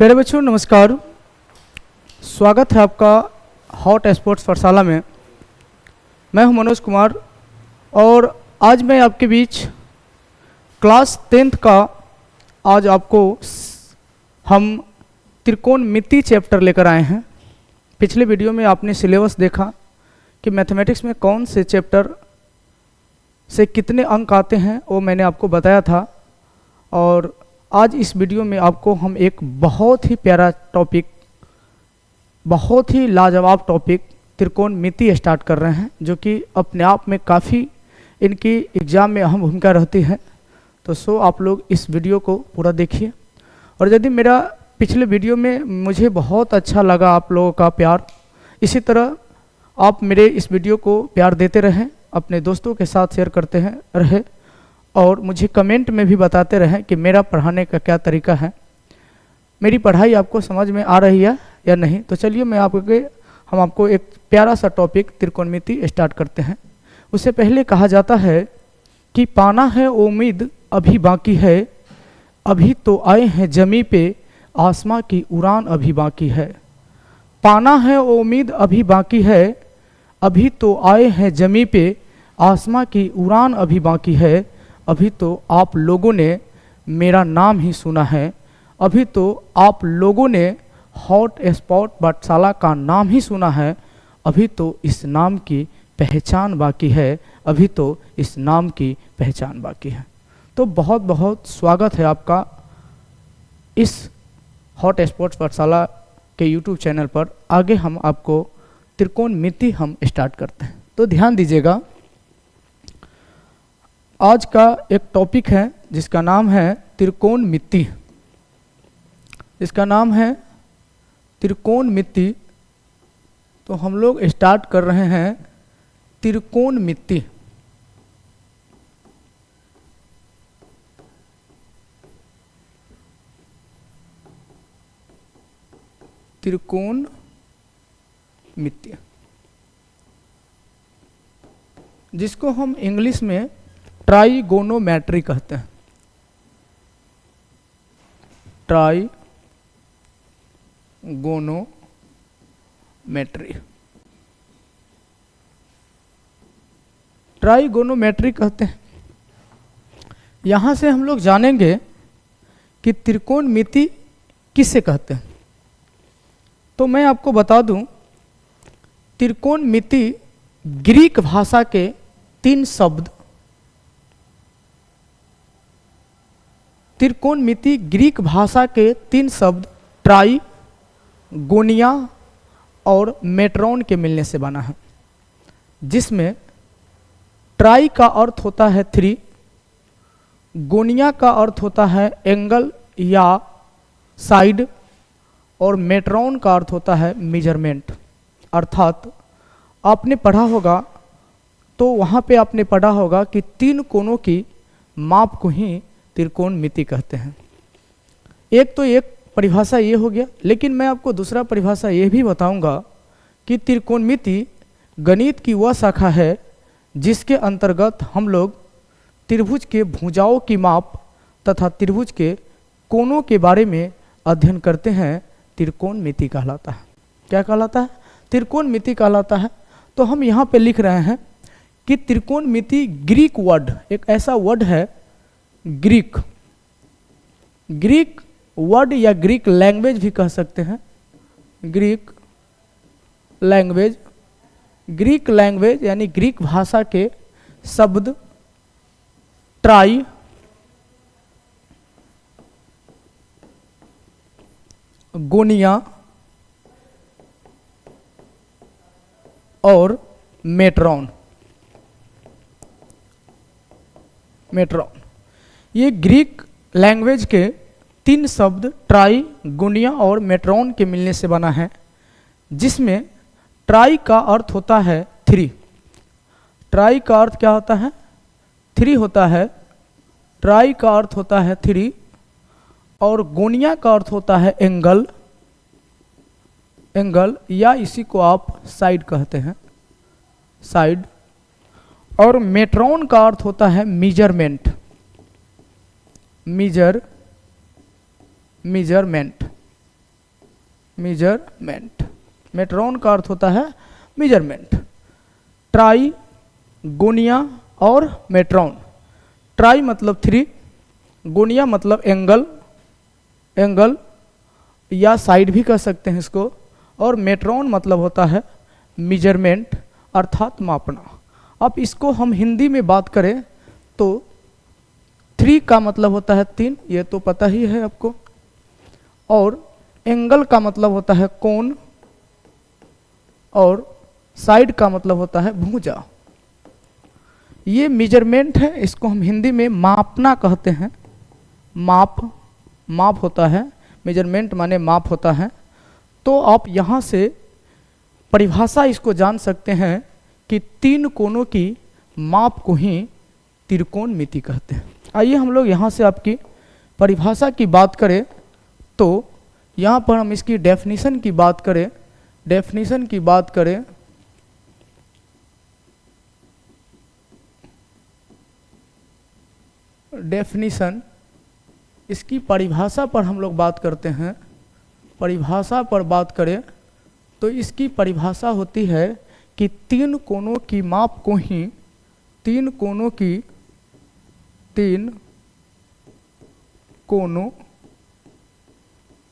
प्यारे बच्चों नमस्कार। स्वागत है आपका हॉट स्पोर्ट्स पाठशाला में। मैं हूं मनोज कुमार और आज मैं आपके बीच क्लास 10th का आज आपको हम त्रिकोणमिति चैप्टर लेकर आए हैं। पिछले वीडियो में आपने सिलेबस देखा कि मैथमेटिक्स में कौन से चैप्टर से कितने अंक आते हैं, वो मैंने आपको बताया था। और आज इस वीडियो में आपको हम एक बहुत ही प्यारा टॉपिक, बहुत ही लाजवाब टॉपिक त्रिकोणमिति स्टार्ट कर रहे हैं, जो कि अपने आप में काफ़ी इनकी एग्ज़ाम में अहम भूमिका रहती है। तो आप लोग इस वीडियो को पूरा देखिए। और यदि मेरा पिछले वीडियो में मुझे बहुत अच्छा लगा आप लोगों का प्यार, इसी तरह आप मेरे इस वीडियो को प्यार देते रहें, अपने दोस्तों के साथ शेयर करते हैं रहे और मुझे कमेंट में भी बताते रहें कि मेरा पढ़ाने का क्या तरीका है, मेरी पढ़ाई आपको समझ में आ रही है या नहीं। तो चलिए हम आपको एक प्यारा सा टॉपिक त्रिकोणमिति स्टार्ट करते हैं। उससे पहले कहा जाता है कि पाना है उम्मीद अभी बाकी है, अभी तो आए हैं जमी पे आसमां की उड़ान अभी बाकी है। पाना है उम्मीद अभी बाकी है, अभी तो आए हैं जमी पे आसमां की उड़ान अभी बाकी है। अभी तो आप लोगों ने मेरा नाम ही सुना है, अभी तो आप लोगों ने हॉट स्पॉट पाठशाला का नाम ही सुना है। अभी तो इस नाम की पहचान बाकी है, अभी तो इस नाम की पहचान बाकी है। तो बहुत बहुत स्वागत है आपका इस हॉट स्पॉट्स पाठशाला के यूट्यूब चैनल पर। आगे हम आपको त्रिकोणमिति हम स्टार्ट करते हैं। तो ध्यान दीजिएगा, आज का एक टॉपिक है जिसका नाम है त्रिकोणमिति। इसका नाम है त्रिकोणमिति। तो हम लोग स्टार्ट कर रहे हैं त्रिकोणमिति। त्रिकोणमिति जिसको हम इंग्लिश में ट्राइगोनोमेट्री कहते हैं। ट्राइगोनोमेट्री कहते हैं। यहाँ से हम लोग जानेंगे कि त्रिकोणमिति किसे कहते हैं। तो मैं आपको बता दूं, त्रिकोणमिति ग्रीक भाषा के 3 शब्द, त्रिकोणमिति ग्रीक भाषा के 3 शब्द ट्राई, गोनिया और मेट्रॉन के मिलने से बना है, जिसमें ट्राई का अर्थ होता है 3, गोनिया का अर्थ होता है एंगल या साइड, और मेट्रॉन का अर्थ होता है मेजरमेंट। अर्थात आपने पढ़ा होगा, तो वहाँ पे आपने पढ़ा होगा कि 3 कोणों की माप को ही त्रिकोणमिति कहते हैं। एक तो एक परिभाषा ये हो गया, लेकिन मैं आपको दूसरा परिभाषा ये भी बताऊंगा कि त्रिकोणमिति गणित की वह शाखा है जिसके अंतर्गत हम लोग त्रिभुज के भुजाओं की माप तथा त्रिभुज के कोणों के बारे में अध्ययन करते हैं। त्रिकोणमिति कहलाता है। क्या कहलाता है? त्रिकोणमिति कहलाता है। तो हम यहाँ पे लिख रहे हैं कि त्रिकोणमिति ग्रीक वर्ड, एक ऐसा वर्ड है, ग्रीक वर्ड या ग्रीक लैंग्वेज भी कह सकते हैं। ग्रीक लैंग्वेज यानी ग्रीक भाषा के शब्द ट्राई, गोनिया और मेट्रॉन। ये ग्रीक लैंग्वेज के 3 शब्द ट्राई, गोनिया और मेट्रॉन के मिलने से बना है, जिसमें ट्राई का अर्थ होता है 3। ट्राई का अर्थ क्या होता है? 3 होता है। ट्राई का अर्थ होता है 3 और गोनिया का अर्थ होता है एंगल या इसी को आप साइड कहते हैं, साइड। और मेट्रॉन का अर्थ होता है मेजरमेंट। मेजरमेंट। मेट्रॉन का अर्थ होता है मेजरमेंट। ट्राई, गोनिया और मेट्रॉन। ट्राई मतलब 3, गोनिया मतलब एंगल, एंगल या साइड भी कह सकते हैं इसको, और मेट्रॉन मतलब होता है मेजरमेंट अर्थात मापना। अब इसको हम हिंदी में बात करें तो 3 का मतलब होता है 3, ये तो पता ही है आपको, और एंगल का मतलब होता है कोण, और साइड का मतलब होता है भुजा। ये मेजरमेंट है, इसको हम हिंदी में मापना कहते हैं। माप, माप होता है, मेजरमेंट माने माप होता है। तो आप यहाँ से परिभाषा इसको जान सकते हैं कि 3 कोणों की माप को ही त्रिकोणमिति कहते हैं। आइए हम लोग यहाँ से आपकी परिभाषा की बात करें तो यहाँ पर हम इसकी डेफिनेशन की बात करें, डेफिनेशन की बात करें डेफिनेशन, इसकी परिभाषा पर हम लोग बात करते हैं। परिभाषा पर बात करें तो इसकी परिभाषा होती है कि 3 कोणों की माप को ही, 3 कोणों की, 3 कोणों,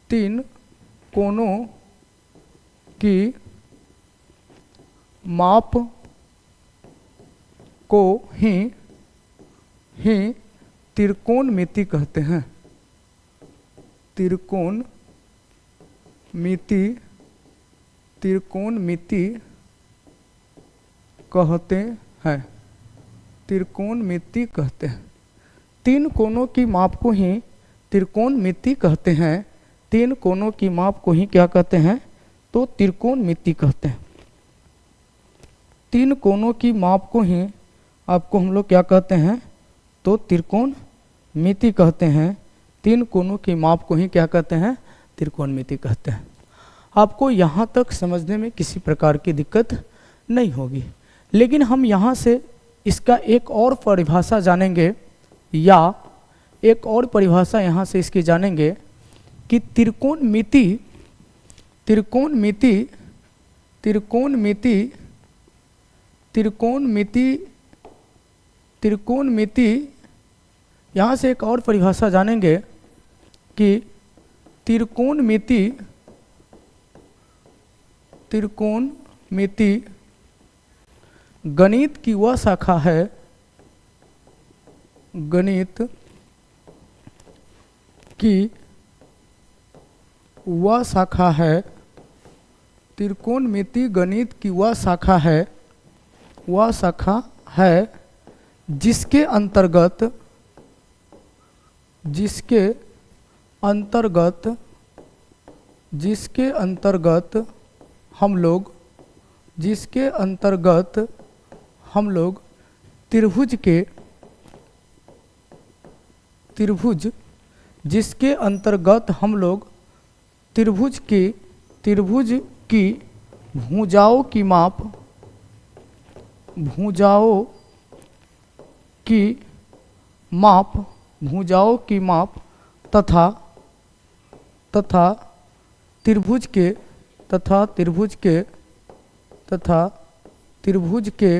3 कोणों की माप को ही त्रिकोणमिति कहते हैं। त्रिकोणमिति, त्रिकोणमिति कहते हैं, त्रिकोणमिति कहते हैं। 3 कोणों की माप को ही त्रिकोणमिति कहते हैं। 3 कोणों की माप को ही क्या कहते हैं? तो त्रिकोणमिति कहते हैं। 3 कोणों की माप को ही आपको हम लोग क्या कहते हैं? तो त्रिकोणमिति कहते हैं। 3 कोणों की माप को ही क्या कहते हैं? त्रिकोणमिति कहते हैं। आपको यहाँ तक समझने में किसी प्रकार की दिक्कत नहीं होगी, लेकिन हम यहाँ से इसका एक और परिभाषा जानेंगे, या एक और परिभाषा यहाँ से इसकी जानेंगे कि त्रिकोणमिति, त्रिकोणमिति, त्रिकोणमिति, त्रिकोणमिति, त्रिकोणमिति, यहाँ से एक और परिभाषा जानेंगे कि त्रिकोणमिति, त्रिकोणमिति गणित की वह शाखा है, गणित की वह शाखा है, त्रिकोणमिति गणित की वह शाखा है, वह शाखा है जिसके अंतर्गत, जिसके अंतर्गत, जिसके अंतर्गत हम लोग, जिसके अंतर्गत हम लोग त्रिभुज के, त्रिभुज, जिसके अंतर्गत हम लोग त्रिभुज की, त्रिभुज की भुजाओं की माप, भुजाओं की माप, भुजाओं की माप तथा, तथा त्रिभुज के, तथा त्रिभुज के, तथा त्रिभुज के,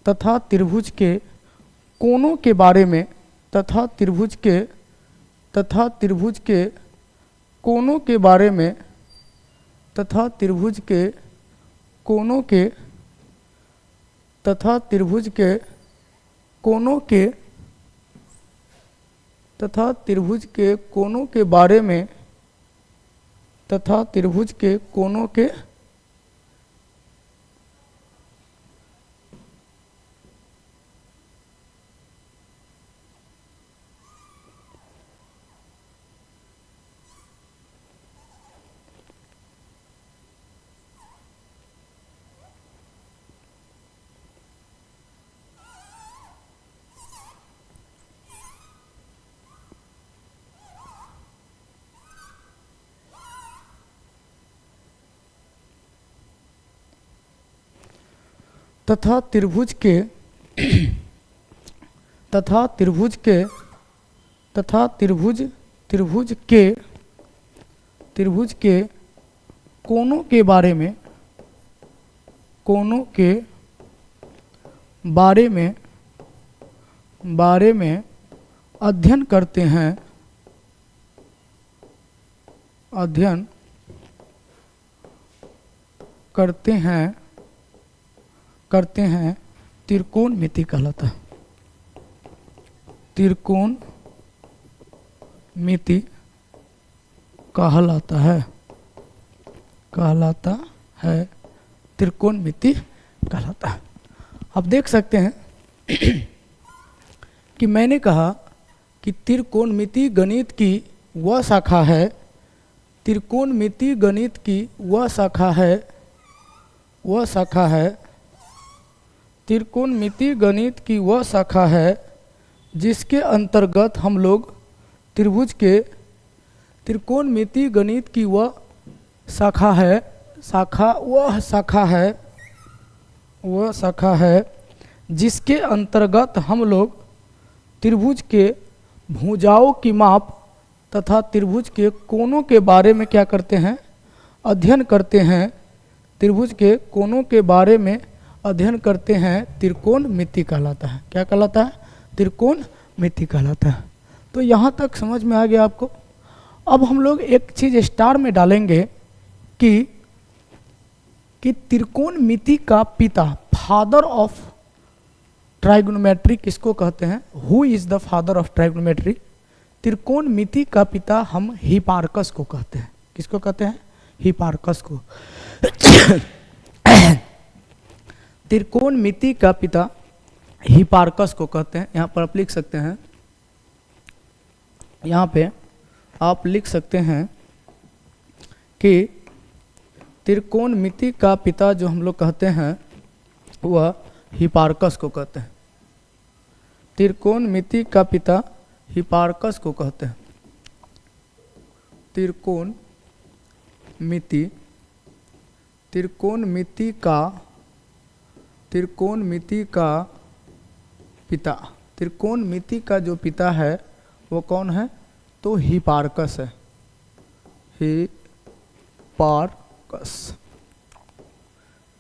तथा त्रिभुज के कोणों के बारे में, तथा त्रिभुज के, तथा त्रिभुज के कोणों के बारे में, तथा त्रिभुज के कोणों के, तथा त्रिभुज के कोणों के, तथा त्रिभुज के कोणों के बारे में, तथा त्रिभुज के कोणों के, तथा त्रिभुज के, तथा त्रिभुज के, तथा त्रिभुज, त्रिभुज के, त्रिभुज के कोणों के बारे में, कोणों के बारे में अध्ययन करते हैं, अध्ययन करते हैं त्रिकोणमिति कहलाता है। त्रिकोणमिति कहलाता है, त्रिकोणमिति कहलाता है। आप देख सकते हैं कि मैंने कहा कि त्रिकोणमिति गणित की वह शाखा है, त्रिकोणमिति गणित की वह शाखा है, त्रिकोणमिति गणित की वह शाखा है जिसके अंतर्गत हम लोग त्रिभुज के, त्रिकोणमिति गणित की वह शाखा है जिसके अंतर्गत हम लोग त्रिभुज के भुजाओं की माप तथा त्रिभुज के कोणों के बारे में क्या करते हैं, अध्ययन करते हैं। त्रिभुज के कोणों के बारे में अध्ययन करते हैं, त्रिकोणमिति कहलाता है। क्या कहलाता है? त्रिकोणमिति कहलाता है। तो यहाँ तक समझ में आ गया आपको। अब हम लोग एक चीज़ स्टार में डालेंगे कि त्रिकोणमिति का पिता, फादर ऑफ ट्राइगोनोमेट्री किसको कहते हैं? Who is the father of trigonometry? त्रिकोणमिति का पिता हम हिपार्कस को कहते हैं। किसको कहते हैं? हिपार्कस को। त्रिकोणमिति का पिता हिपार्कस को कहते हैं। यहाँ पर आप लिख सकते हैं, यहाँ पे आप लिख सकते हैं कि त्रिकोणमिति का पिता जो हम लोग कहते हैं वह हिपार्कस को कहते हैं। त्रिकोणमिति का पिता हिपार्कस को कहते हैं। त्रिकोणमिति का पिता, त्रिकोणमिति का जो पिता है वो कौन है? तो हिपार्कस है। हिपार्कस,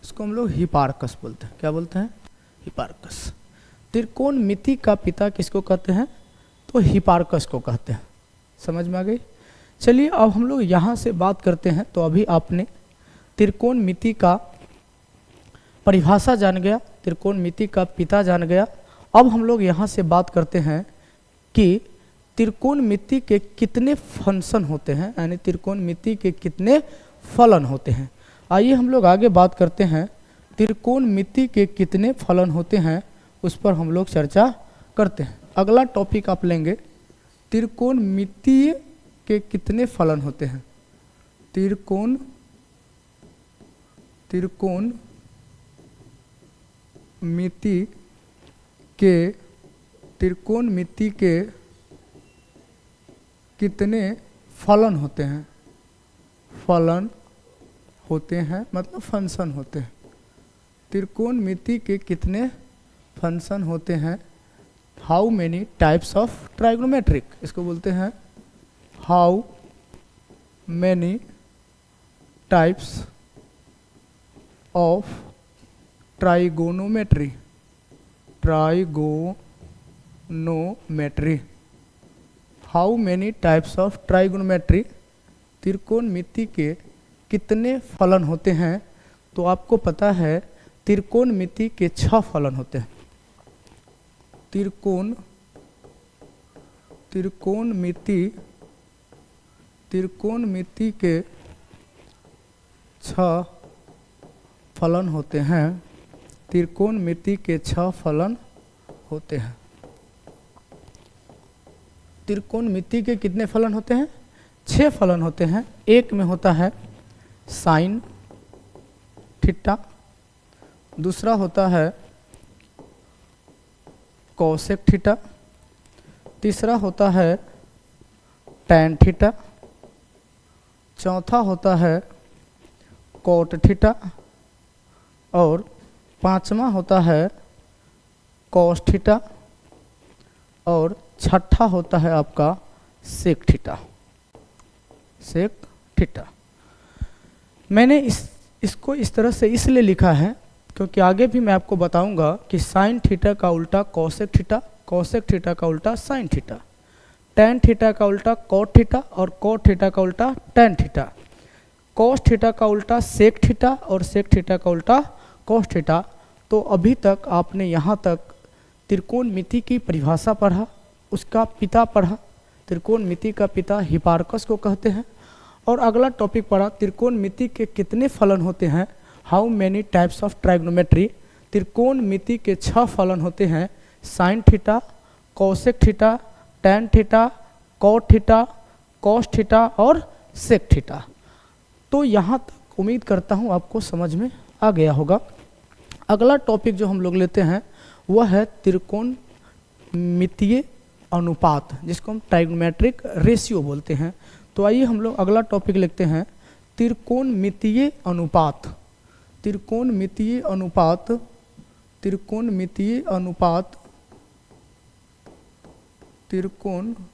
इसको हम लोग हिपार्कस बोलते हैं। क्या बोलते हैं? हिपार्कस। त्रिकोणमिति का पिता किसको कहते हैं? तो हिपार्कस को कहते हैं। समझ में आ गई? चलिए अब हम लोग यहाँ से बात करते हैं। तो अभी आपने त्रिकोणमिति का परिभाषा जान गया, त्रिकोणमिति का पिता जान गया। अब हम लोग यहाँ से बात करते हैं कि त्रिकोणमिति के कितने फंक्शन होते हैं, यानी त्रिकोणमिति के कितने फलन होते हैं। आइए हम लोग आगे बात करते हैं। त्रिकोणमिति के कितने फलन होते हैं उस पर हम लोग चर्चा करते हैं। अगला टॉपिक आप लेंगे, त्रिकोणमिति के कितने फलन होते हैं। त्रिकोणमिति के कितने फलन होते हैं? फलन होते हैं मतलब फंक्शन होते हैं। त्रिकोणमिति के कितने फंक्शन होते हैं? How many types of trigonometric, इसको बोलते हैं how many types of trigonometry. Trigonometry, how many types of trigonometry, त्रिकोणमिति के कितने फलन होते हैं? तो आपको पता है त्रिकोणमिति के 6 फलन होते हैं। त्रिकोणमिति के 6 फलन होते हैं। त्रिकोणमिति के 6 फलन होते हैं। त्रिकोणमिति के कितने फलन होते हैं? 6 फलन होते हैं। एक में होता है साइन थीटा, दूसरा होता है कोसेक थीटा, तीसरा होता है टैन थीटा, चौथा होता है कोट थीटा और पांचवा होता है कॉस थीटा और छठा होता है आपका सेक थीटा। Sec theta. मैंने इसको इस तरह से इसलिए लिखा है क्योंकि आगे भी मैं आपको बताऊंगा कि साइन थीटा का उल्टा कोसेक थीटा, कोसेक थीटा का उल्टा साइन थीटा, टैन थीटा का उल्टा कॉट थीटा और कॉट थीटा का उल्टा टैन थीटा, कॉस थीटा का उल्टा सेक थीटा और सेक थीटा का उल्टा कॉस थीटा। तो अभी तक आपने यहाँ तक त्रिकोणमिति की परिभाषा पढ़ा, उसका पिता पढ़ा, त्रिकोणमिति का पिता हिपार्कस को कहते हैं। और अगला टॉपिक पढ़ा त्रिकोणमिति के कितने फलन होते हैं, how many types of trigonometry. त्रिकोणमिति के 6 फलन होते हैं, sine theta, cosec theta, tan theta, cot theta, cos theta और सेक थीटा। तो यहाँ तक उम्मीद करता हूँ आपको समझ में आ गया होगा। अगला टॉपिक जो हम लोग लेते हैं वह है त्रिकोणमितीय अनुपात, जिसको हम ट्राइगोनोमेट्रिक रेशियो बोलते हैं। तो आइए हम लोग अगला टॉपिक लिखते हैं त्रिकोणमितीय अनुपात। त्रिकोणमितीय अनुपात, त्रिकोणमितीय अनुपात, त्रिकोणमितीय,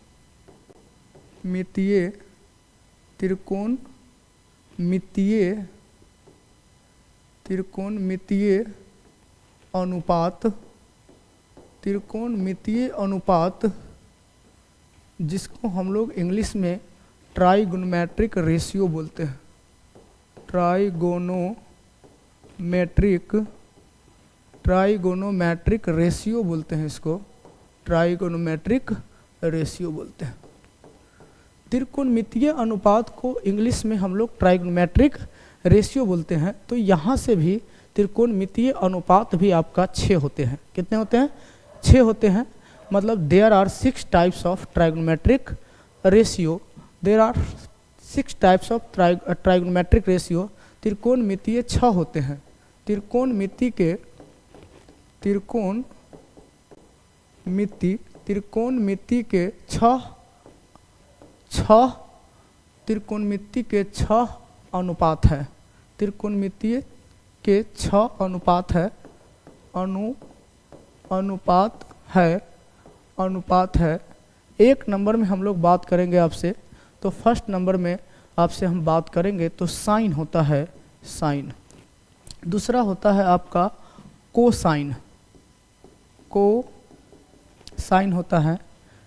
त्रिकोणमितीय, त्रिकोणमितीय अनुपात, त्रिकोणमितीय अनुपात जिसको हम लोग इंग्लिश में ट्राइगोनोमेट्रिक रेशियो बोलते हैं। ट्राइगोनोमेट्रिक रेशियो बोलते हैं इसको, ट्राइगोनोमेट्रिक रेशियो बोलते हैं। त्रिकोणमितीय अनुपात को इंग्लिश में हम लोग ट्राइगोनोमेट्रिक रेशियो बोलते हैं। तो यहाँ से भी त्रिकोणमितीय अनुपात भी आपका 6 होते हैं। कितने होते हैं? 6 होते हैं। मतलब there are 6 types of trigonometric ratio, there are 6 types of trigonometric ratio. त्रिकोणमितीय 6 होते हैं। त्रिकोणमिति के त्रिकोणमिति के 6 अनुपात है। त्रिकोणमितीय के 6 अनुपात है, अनुपात है। एक नंबर में हम लोग बात करेंगे आपसे, तो फर्स्ट नंबर में आपसे हम बात करेंगे तो साइन होता है, साइन। दूसरा होता है आपका कोसाइन, कोसाइन होता है।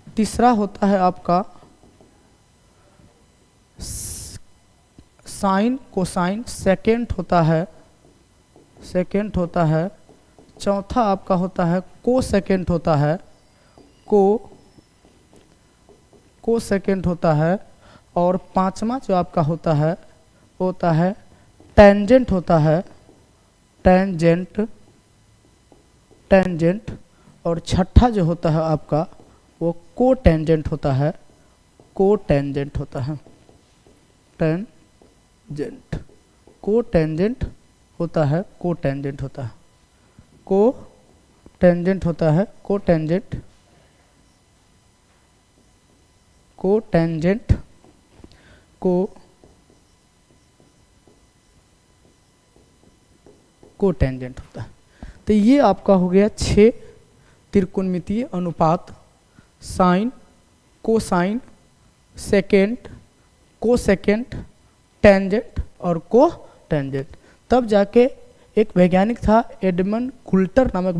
तीसरा होता है आपका साइन, कोसाइन। सेकेंड होता है। चौथा आपका होता है कोसेकेंड होता है, कोसेकेंड होता है। और पांचवा जो आपका होता है टेंजेंट होता है, टेंजेंट। और छठा जो होता है आपका वो कोटेंजेंट होता है, कोटेंजेंट होता है, टेंजेंट, कोटेंजेंट होता है, कोटेंजेंट होता है, कोटेंजेंट होता है, कोटेंजेंट, कोटेंजेंट, कोटेंजेंट होता है। तो ये आपका हो गया 6 त्रिकोणमितीय अनुपात, sine, cosine, secant, cosecant, tangent और कोटेंजेंट। तब जाके एक वैज्ञानिक था एडमंड गुल्टर नामक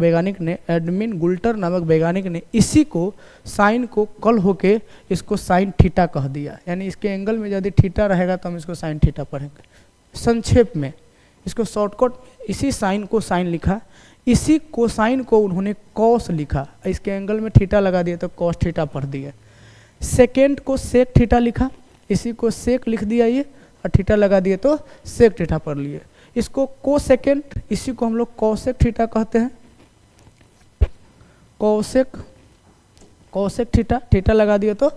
वैज्ञानिक ने इसी को साइन को कल होके इसको साइन थीटा कह दिया। यानी इसके एंगल में यदि थीटा रहेगा तो हम इसको साइन थीटा पढ़ेंगे। संक्षेप में इसको शॉर्टकट इसी साइन को साइन लिखा, इसी कोसाइन को उन्होंने कॉस लिखा, इसके एंगल में थीटा लगा दिया तो कॉस थीटा पढ़ दिया। सेकेंड को सेक थीटा लिखा, इसी को सेक लिख दिया ये, और थीटा लगा दिए तो सेक थीटा पढ़ लिए। इसको कोसेकेंड, इसी को हम लोग कॉसेक थीटा कहते हैं, कॉसेक थीटा, थीटा लगा दिए तो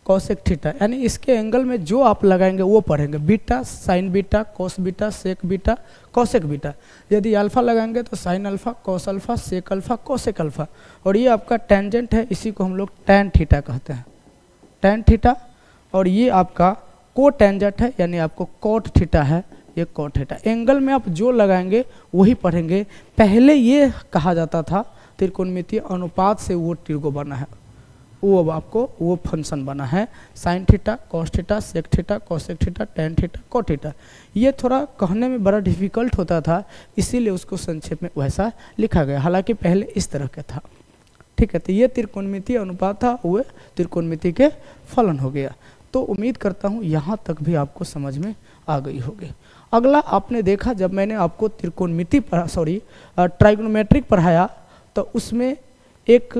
कॉसेक थीटा। यानी इसके एंगल में जो आप लगाएंगे वो पढ़ेंगे, beta, sine beta, cos beta, sec beta, cosec beta. यदि अल्फा लगाएंगे तो sine alpha, cos alpha, sec alpha, cosec alpha. और ये आपका टेंजेंट है, इसी को हम लोग टैन थीटा कहते हैं, टैन थीटा। और ये आपका कोटेंजेंट है, यानी आपको कॉट थीटा है, ये कॉट थीटा। एंगल में आप जो लगाएंगे वही पढ़ेंगे। पहले ये कहा जाता था त्रिकोणमितीय अनुपात से वो त्रिकोण बना है, वो अब आपको वो फंक्शन बना है sine theta, cos theta, sec theta, cosec theta, tan theta, cot theta. ये थोड़ा कहने में बड़ा डिफिकल्ट होता था, इसीलिए उसको संक्षेप में वैसा लिखा गया, हालांकि पहले इस तरह का था। ठीक है, तो ये त्रिकोणमितीय अनुपात था, वो त्रिकोणमिति के फलन हो गया। तो उम्मीद करता हूँ यहाँ तक भी आपको समझ में आ गई होगी। अगला आपने देखा, जब मैंने आपको त्रिकोणमिति ट्राइगोनोमेट्रिक पढ़ाया तो उसमें एक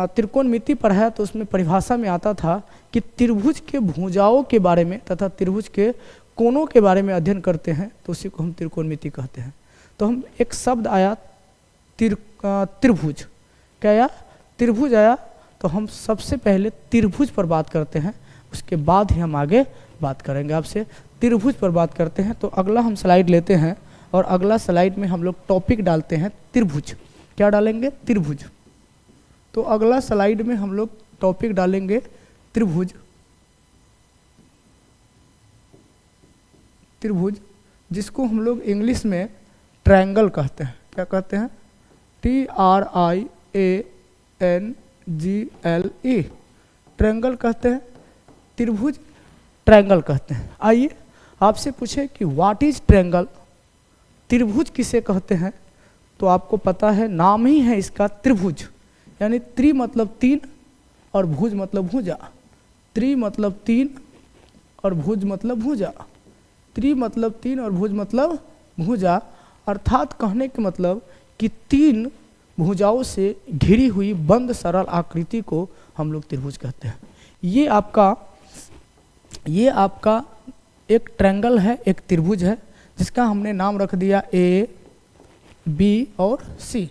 त्रिकोणमिति पढ़ाया, तो उसमें परिभाषा में आता था कि त्रिभुज के भुजाओं के बारे में तथा त्रिभुज के कोणों के बारे में अध्ययन करते हैं, तो उसी को हम त्रिकोणमिति कहते हैं। तो हम एक शब्द आया त्रिभुज, क्या आया? त्रिभुज आया। तो हम सबसे पहले त्रिभुज पर बात करते हैं, उसके बाद ही हम आगे बात करेंगे आपसे। त्रिभुज पर बात करते हैं, तो अगला हम स्लाइड लेते हैं और अगला स्लाइड में हम लोग टॉपिक डालते हैं त्रिभुज। क्या डालेंगे? त्रिभुज। तो अगला स्लाइड में हम लोग टॉपिक डालेंगे त्रिभुज। त्रिभुज जिसको हम लोग इंग्लिश में ट्रायंगल कहते हैं। क्या कहते हैं? TRIANGLE, ट्रायंगल कहते हैं, त्रिभुज ट्रायंगल कहते हैं। आइए आपसे पूछे कि व्हाट इज ट्रायंगल, त्रिभुज किसे कहते हैं? तो आपको पता है, नाम ही है इसका त्रिभुज, यानी त्रि मतलब तीन और भुज मतलब भुजा। त्रि मतलब तीन और भुज मतलब भुजा। त्रि मतलब तीन और भुज मतलब भुजा, अर्थात कहने के मतलब कि तीन भुजाओं से घिरी हुई बंद सरल आकृति को हम लोग त्रिभुज कहते हैं। ये आपका एक ट्रायंगल है, एक त्रिभुज है, जिसका हमने नाम रख दिया A, B और C।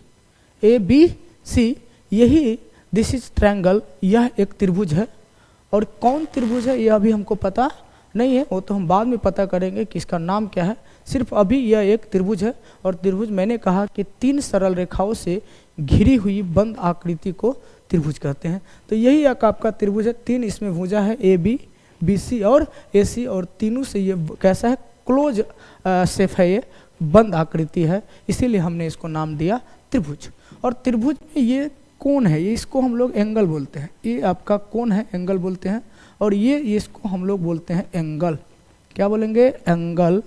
A, B, C, यही दिस इज ट्रायंगल, यह एक त्रिभुज है। और कौन त्रिभुज है यह अभी हमको पता नहीं है, वो तो हम बाद में पता करेंगे कि इसका नाम क्या है। सिर्फ अभी यह एक त्रिभुज है, और त्रिभुज मैंने कहा कि तीन सरल रेखाओं से घिरी हुई बंद आकृति को त्रिभुज कहते हैं। तो यही एक आपका त्रिभुज है, तीन इसमें भुजा है, AB, BC और AC, और तीनों से ये कैसा है? क्लोज शेप है, ये बंद आकृति है, इसीलिए हमने इसको नाम दिया त्रिभुज। और त्रिभुज में ये कोण है, ये इसको हम लोग एंगल बोलते हैं। ये आपका कोण है, एंगल बोलते हैं। और ये इसको हम लोग बोलते हैं एंगल। क्या बोलेंगे? एंगल।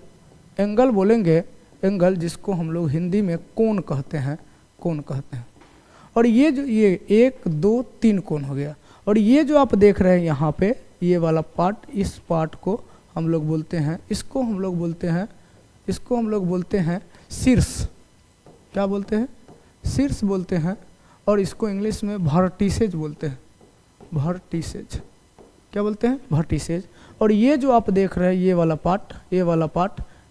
एंगल बोलेंगे, एंगल जिसको हम लोग हिंदी में कोण कहते हैं, कोण कहते हैं। और ये जो ये 1, 2, 3 कोण हो गया। और ये जो आप देख रहे हैं यहाँ पे, ये वाला पार्ट, इस पार्ट को हम लोग बोलते हैं, इसको हम लोग बोलते हैं शीर्ष। क्या बोलते हैं? शीर्ष बोलते हैं। और इसको इंग्लिश में वर्टिसेज बोलते हैं, वर्टिसेज। क्या बोलते हैं? वर्टिसेज। और ये जो आप देख रहे हैं, ये वाला पार्ट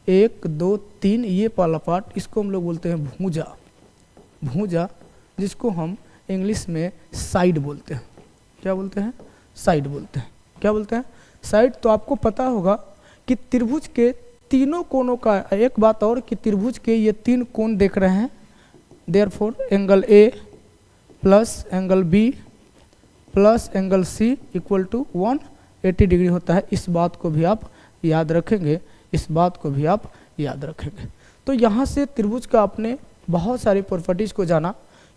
1, 2, 3, ये वाला पार्ट, इसको हम लोग बोलते हैं भुजा। भुजा, जिसको हम इंग्लिश में साइड बोलते हैं। क्या बोलते हैं? साइड बोलते हैं। क्या बोलते हैं? साइड। तो आपको पता होगा कि त्रिभुज के तीनों कोणों का, एक बात और कि त्रिभुज के ये तीन कोण देख रहे हैं, therefore angle A plus angle B plus angle C equal to 180 degree होता है। इस बात को भी आप याद रखेंगे, इस बात को भी आप याद रखेंगे। तो यहाँ से त्रिभुज का आपने बहुत सारी प्रॉपर्टीज़ को जाना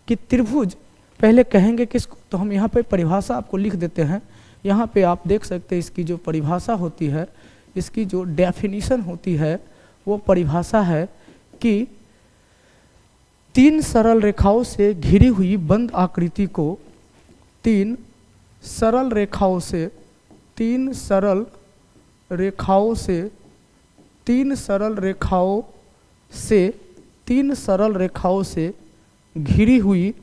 कि त्रिभुज पहले कहेंगे किसको, तो हम यहाँ पे परिभाषा आपको लिख देते हैं। यहाँ पे आप देख सकते हैं, इसकी जो परिभाषा होती है, इसकी जो डेफिनेशन होती है, वो परिभाषा है कि तीन सरल रेखाओं से घिरी हुई बंद आकृति को तीन सरल रेखाओं से घिरी हुई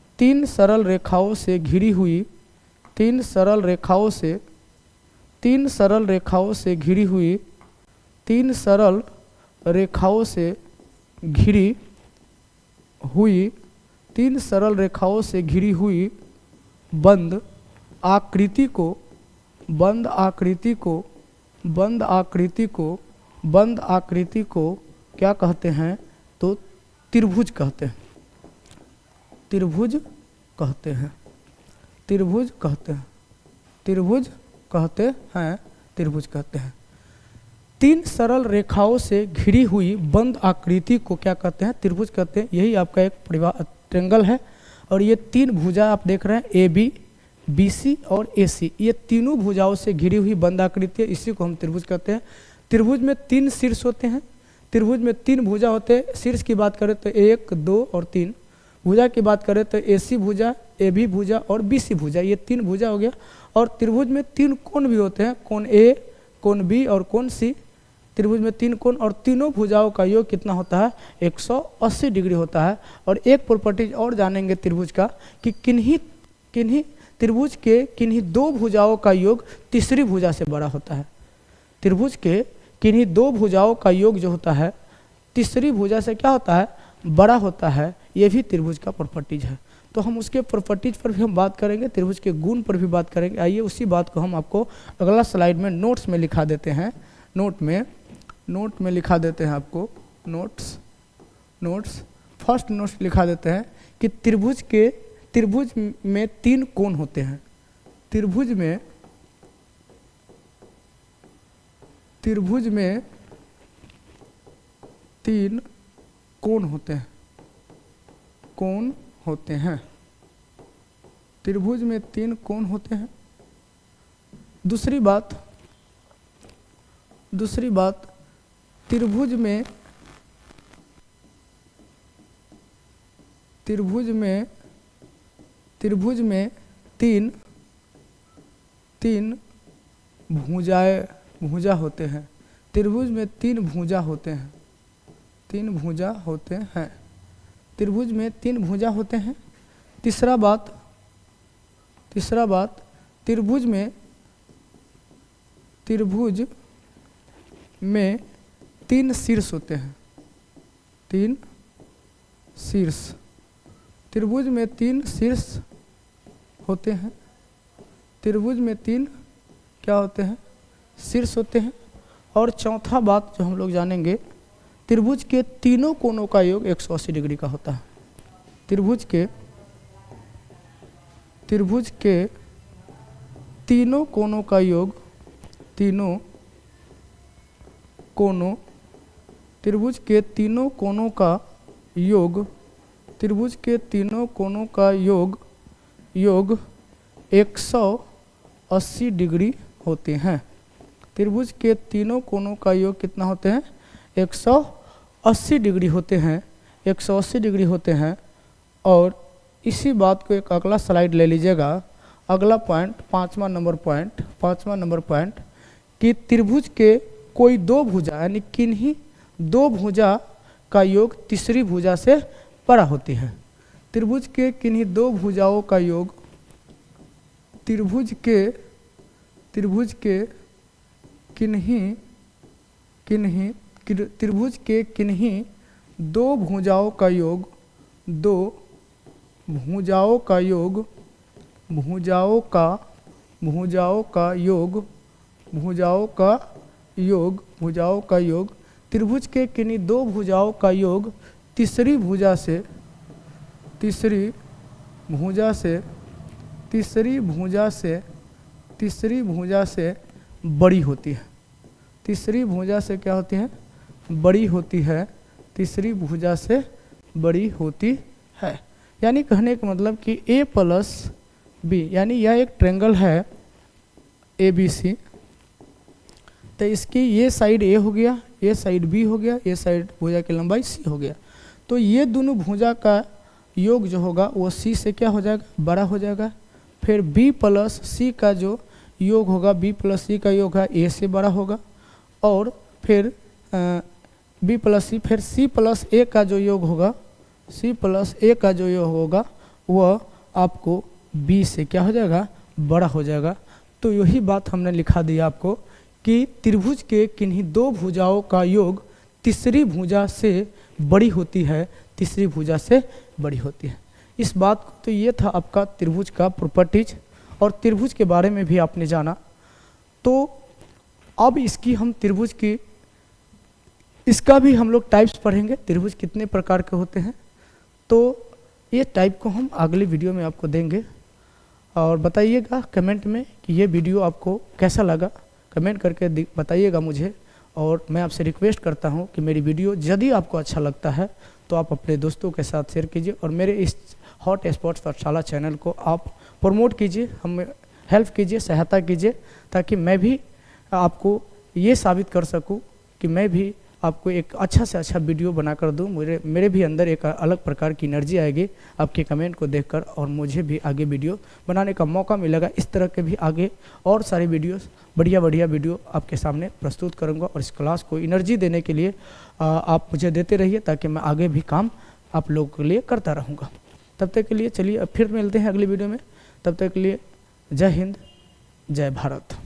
तीन सरल रेखाओं से घिरी हुई बंद आकृति को क्या कहते हैं? तो त्रिभुज कहते हैं। त्रिभुज कहते हैं। तीन सरल रेखाओं से घिरी हुई बंद आकृति को क्या कहते हैं? त्रिभुज कहते हैं। यही आपका एक ट्रायंगल है। और ये तीन भुजा आप देख रहे हैं, AB, BC और AC, ये तीनों भुजाओं से घिरी हुई बंद आकृति है, इसी को हम त्रिभुज कहते हैं। त्रिभुज में 3 शीर्ष होते हैं, त्रिभुज में 3 भुजा होते हैं। शीर्ष की बात करें तो 1, 2 और 3, भुजा की बात करें तो AC भुजा, AB भुजा और BC भुजा, ये 3 भुजा हो गया। और त्रिभुज में 3 कोण भी होते हैं, कोण A, कोण B और कोण C। त्रिभुज में 3 कोण और तीनों भुजाओं का योग कितना होता है, 180 डिग्री होता है। और एक प्रॉपर्टीज और जानेंगे त्रिभुज का कि किन्हीं त्रिभुज के किन्हीं 2 भुजाओं का योग तीसरी भुजा से बड़ा होता है। त्रिभुज के किन्हीं 2 भुजाओं का योग जो होता है तीसरी भुजा से क्या होता है, बड़ा होता है। ये भी त्रिभुज का प्रॉपर्टीज है। तो हम उसके प्रॉपर्टीज पर भी हम बात करेंगे, त्रिभुज के गुण पर भी बात करेंगे। आइए उसी बात को हम आपको अगला स्लाइड में नोट्स में लिखा देते हैं। नोट में लिखा देते हैं आपको नोट्स। फर्स्ट नोट्स लिखा देते हैं कि त्रिभुज में 3 कोण होते हैं। त्रिभुज में 3 कोण होते हैं, त्रिभुज में 3 कोण होते हैं। दूसरी बात त्रिभुज में 3 भुजा होते हैं। त्रिभुज में 3 भुजा होते हैं, त्रिभुज में 3 भुजा होते हैं। तीसरा बात त्रिभुज में 3 शीर्ष होते हैं, 3 शीर्ष। त्रिभुज में 3 शीर्ष होते हैं, त्रिभुज में 3 क्या होते हैं, शीर्ष होते हैं। और चौथा बात जो हम लोग जानेंगे, त्रिभुज के तीनों कोणों का योग 180 डिग्री का होता है। त्रिभुज के तीनों कोणों का योग, त्रिभुज के तीनों कोणों का योग 180 डिग्री होते हैं। त्रिभुज के तीनों कोणों का योग कितना होते हैं, 180 डिग्री होते हैं, 180 डिग्री होते हैं। और इसी बात को एक अगला स्लाइड ले लीजिएगा। अगला पॉइंट, 5वां नंबर पॉइंट कि त्रिभुज के कोई 2 भुजा यानी किन्हीं 2 भुजा का योग तीसरी भुजा से बड़ा होती है। त्रिभुज के किन्हीं 2 भुजाओं का योग, त्रिभुज के किन्हीं 2 भुजाओं का योग, 2 भुजाओं का योग, भुजाओं का योग, त्रिभुज के किन्हीं 2 भुजाओं का योग तीसरी भुजा से बड़ी होती है। तीसरी भुजा से क्या होती है, बड़ी होती है, तीसरी भुजा से बड़ी होती है। यानी कहने का मतलब कि A प्लस B, यानी यह एक ट्रायंगल है ABC। तो इसकी ये साइड A हो गया, ये साइड B हो गया, ये साइड भुजा की लंबाई C हो गया। तो ये दोनों भुजा का योग जो होगा वो C से क्या हो जाएगा, बड़ा हो जाएगा। फिर B प्लस C का जो योग होगा, B प्लस C का योग है A से बड़ा होगा। और फिर B प्लस C, फिर C प्लस A का जो योग होगा, C प्लस A का जो योग होगा वह आपको B से क्या हो जाएगा, बड़ा हो जाएगा। तो यही बात हमने लिखा दिया आपको कि त्रिभुज के किन्हीं 2 भुजाओं का योग तीसरी भुजा से बड़ी होती है, तीसरी भुजा से बड़ी होती है। इस बात को, तो ये था आपका त्रिभुज का प्रॉपर्टीज और त्रिभुज के बारे में भी आपने जाना। तो अब इसका भी हम लोग टाइप्स पढ़ेंगे, त्रिभुज कितने प्रकार के होते हैं। तो ये टाइप को हम अगली वीडियो में आपको देंगे। और बताइएगा कमेंट में कि ये वीडियो आपको कैसा लगा, कमेंट करके बताइएगा मुझे। और मैं आपसे रिक्वेस्ट करता हूँ कि मेरी वीडियो यदि आपको अच्छा लगता है तो आप अपने दोस्तों के साथ शेयर कीजिए और मेरे इस हॉट स्पॉट्स पाठशाला चैनल को आप प्रमोट कीजिए, हमें हेल्प कीजिए, सहायता कीजिए, ताकि मैं भी आपको ये साबित कर सकूं कि मैं भी आपको एक अच्छा से अच्छा वीडियो बना कर दूँ। मेरे भी अंदर एक अलग प्रकार की एनर्जी आएगी आपके कमेंट को देखकर, और मुझे भी आगे वीडियो बनाने का मौका मिलेगा। इस तरह के भी आगे और सारे वीडियोस, बढ़िया बढ़िया वीडियो आपके सामने प्रस्तुत करूँगा। और इस क्लास को एनर्जी देने के लिए आप मुझे देते रहिए, ताकि मैं आगे भी काम आप लोगों के लिए करता रहूँगा। तब तक के लिए चलिए अब फिर मिलते हैं अगली वीडियो में। तब तक के लिए जय हिंद, जय भारत।